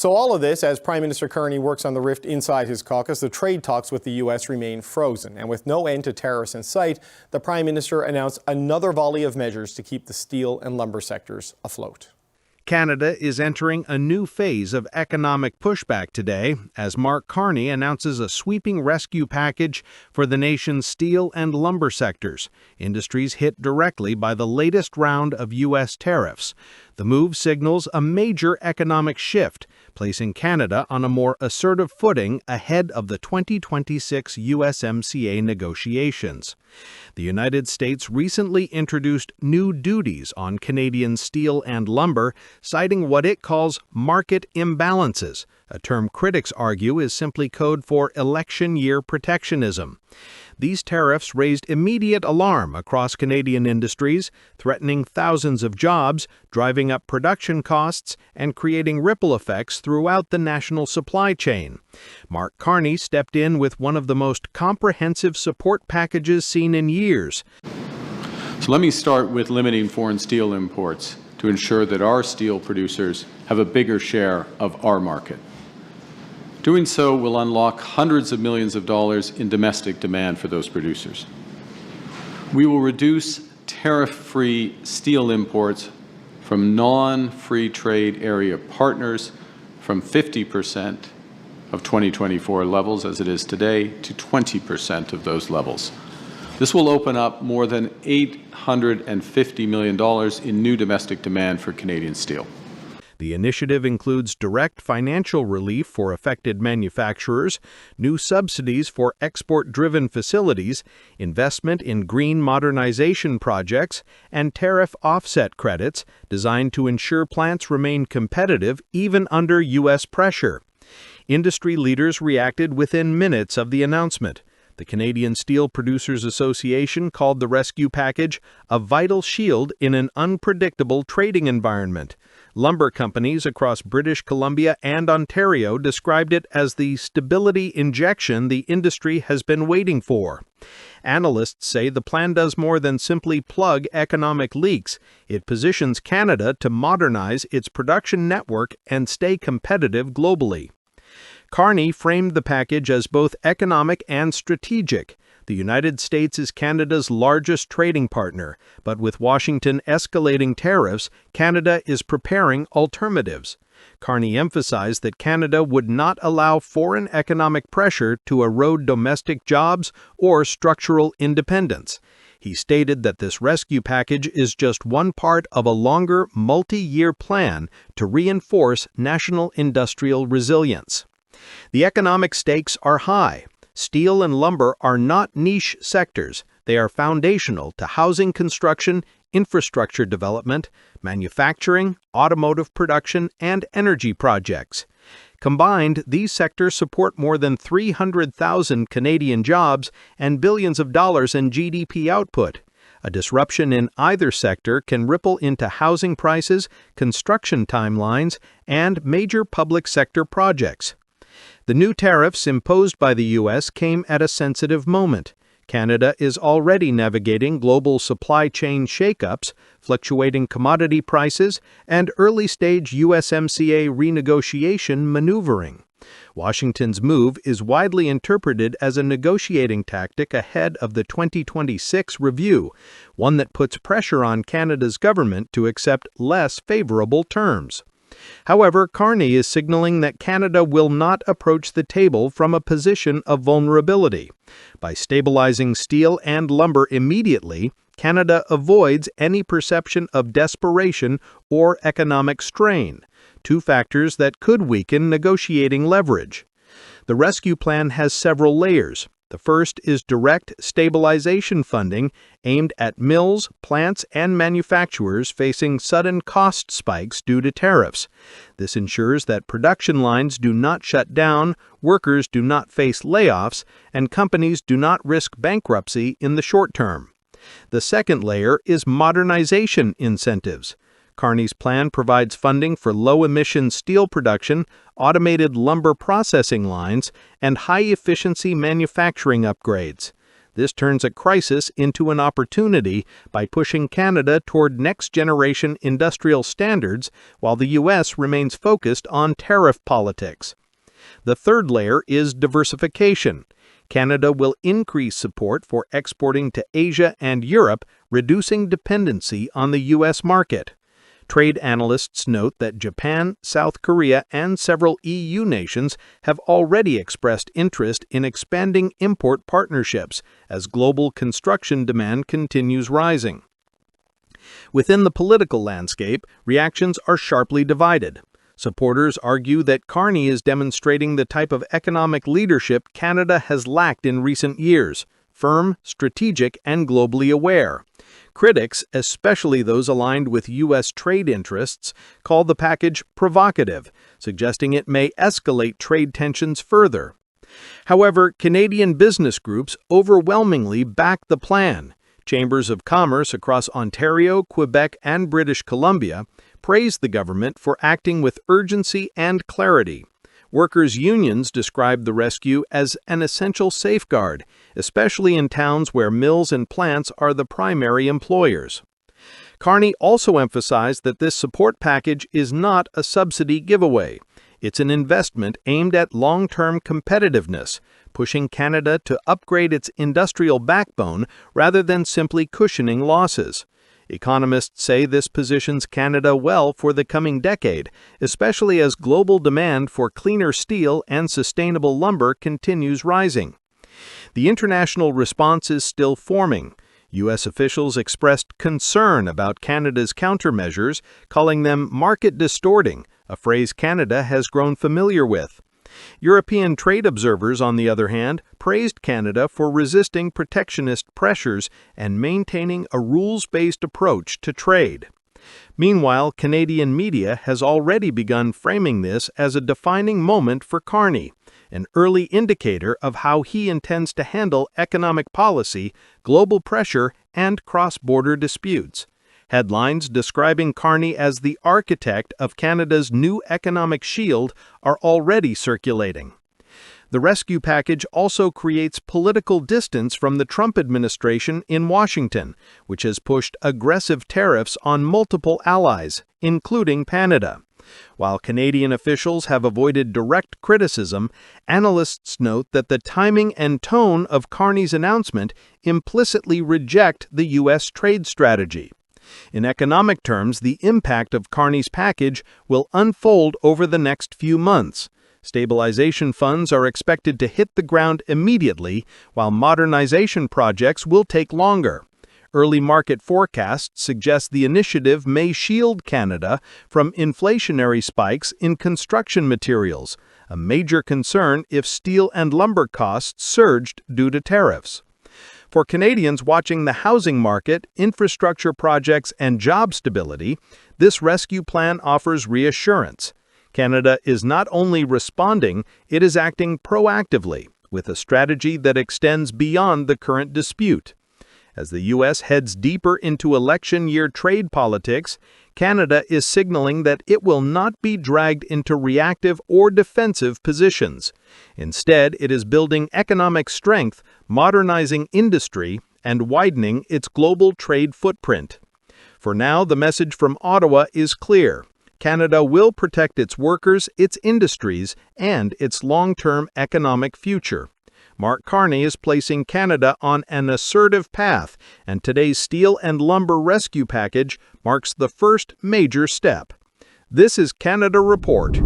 So all of this as Prime Minister Carney works on the rift inside his caucus. The trade talks with the U.S. remain frozen. And with no end to tariffs in sight, the Prime Minister announced another volley of measures to keep the steel and lumber sectors afloat. Canada is entering a new phase of economic pushback today as Mark Carney announces a sweeping rescue package for the nation's steel and lumber sectors, industries hit directly by the latest round of U.S. tariffs. The move signals a major economic shift, placing Canada on a more assertive footing ahead of the 2026 USMCA negotiations. The United States recently introduced new duties on Canadian steel and lumber, citing what it calls market imbalances, a term critics argue is simply code for election year protectionism. These tariffs raised immediate alarm across Canadian industries, threatening thousands of jobs, driving up production costs, and creating ripple effects throughout the national supply chain. Mark Carney stepped in with one of the most comprehensive support packages seen in years. So let me start with limiting foreign steel imports to ensure that our steel producers have a bigger share of our market. Doing so will unlock hundreds of millions of dollars in domestic demand for those producers. We will reduce tariff-free steel imports from non-free trade area partners from 50% of 2024 levels, as it is today, to 20% of those levels. This will open up more than $850 million in new domestic demand for Canadian steel. The initiative includes direct financial relief for affected manufacturers, new subsidies for export-driven facilities, investment in green modernization projects, and tariff offset credits designed to ensure plants remain competitive even under U.S. pressure. Industry leaders reacted within minutes of the announcement. The Canadian Steel Producers Association called the rescue package a vital shield in an unpredictable trading environment. Lumber companies across British Columbia and Ontario described it as the stability injection the industry has been waiting for. Analysts say the plan does more than simply plug economic leaks. It positions Canada to modernize its production network and stay competitive globally. Carney framed the package as both economic and strategic. The United States is Canada's largest trading partner, but with Washington escalating tariffs, Canada is preparing alternatives. Carney emphasized that Canada would not allow foreign economic pressure to erode domestic jobs or structural independence. He stated that this rescue package is just one part of a longer, multi-year plan to reinforce national industrial resilience. The economic stakes are high. Steel and lumber are not niche sectors. They are foundational to housing construction, infrastructure development, manufacturing, automotive production, and energy projects. Combined, these sectors support more than 300,000 Canadian jobs and billions of dollars in GDP output. A disruption in either sector can ripple into housing prices, construction timelines, and major public sector projects. The new tariffs imposed by the U.S. came at a sensitive moment. Canada is already navigating global supply chain shakeups, fluctuating commodity prices, and early-stage USMCA renegotiation maneuvering. Washington's move is widely interpreted as a negotiating tactic ahead of the 2026 review, one that puts pressure on Canada's government to accept less favorable terms. However, Carney is signaling that Canada will not approach the table from a position of vulnerability. By stabilizing steel and lumber immediately, Canada avoids any perception of desperation or economic strain, two factors that could weaken negotiating leverage. The rescue plan has several layers. The first is direct stabilization funding aimed at mills, plants, and manufacturers facing sudden cost spikes due to tariffs. This ensures that production lines do not shut down, workers do not face layoffs, and companies do not risk bankruptcy in the short term. The second layer is modernization incentives. Carney's plan provides funding for low-emission steel production, automated lumber processing lines, and high-efficiency manufacturing upgrades. This turns a crisis into an opportunity by pushing Canada toward next-generation industrial standards while the U.S. remains focused on tariff politics. The third layer is diversification. Canada will increase support for exporting to Asia and Europe, reducing dependency on the U.S. market. Trade analysts note that Japan, South Korea, and several EU nations have already expressed interest in expanding import partnerships as global construction demand continues rising. Within the political landscape, reactions are sharply divided. Supporters argue that Carney is demonstrating the type of economic leadership Canada has lacked in recent years: firm, strategic, and globally aware. Critics, especially those aligned with U.S. trade interests, call the package provocative, suggesting it may escalate trade tensions further. However, Canadian business groups overwhelmingly back the plan. Chambers of commerce across Ontario, Quebec, and British Columbia praised the government for acting with urgency and clarity. Workers' unions described the rescue as an essential safeguard, especially in towns where mills and plants are the primary employers. Carney also emphasized that this support package is not a subsidy giveaway. It's an investment aimed at long-term competitiveness, pushing Canada to upgrade its industrial backbone rather than simply cushioning losses. Economists say this positions Canada well for the coming decade, especially as global demand for cleaner steel and sustainable lumber continues rising. The international response is still forming. U.S. officials expressed concern about Canada's countermeasures, calling them market-distorting, a phrase Canada has grown familiar with. European trade observers, on the other hand, praised Canada for resisting protectionist pressures and maintaining a rules-based approach to trade. Meanwhile, Canadian media has already begun framing this as a defining moment for Carney, an early indicator of how he intends to handle economic policy, global pressure, and cross-border disputes. Headlines describing Carney as the architect of Canada's new economic shield are already circulating. The rescue package also creates political distance from the Trump administration in Washington, which has pushed aggressive tariffs on multiple allies, including Canada. While Canadian officials have avoided direct criticism, analysts note that the timing and tone of Carney's announcement implicitly reject the U.S. trade strategy. In economic terms, the impact of Carney's package will unfold over the next few months. Stabilization funds are expected to hit the ground immediately, while modernization projects will take longer. Early market forecasts suggest the initiative may shield Canada from inflationary spikes in construction materials, a major concern if steel and lumber costs surged due to tariffs. For Canadians watching the housing market, infrastructure projects, and job stability, this rescue plan offers reassurance. Canada is not only responding, it is acting proactively, with a strategy that extends beyond the current dispute. As the U.S. heads deeper into election-year trade politics, Canada is signaling that it will not be dragged into reactive or defensive positions. Instead, it is building economic strength, modernizing industry, and widening its global trade footprint. For now, the message from Ottawa is clear. Canada will protect its workers, its industries, and its long-term economic future. Mark Carney is placing Canada on an assertive path, and today's steel and lumber rescue package marks the first major step. This is Canada Report.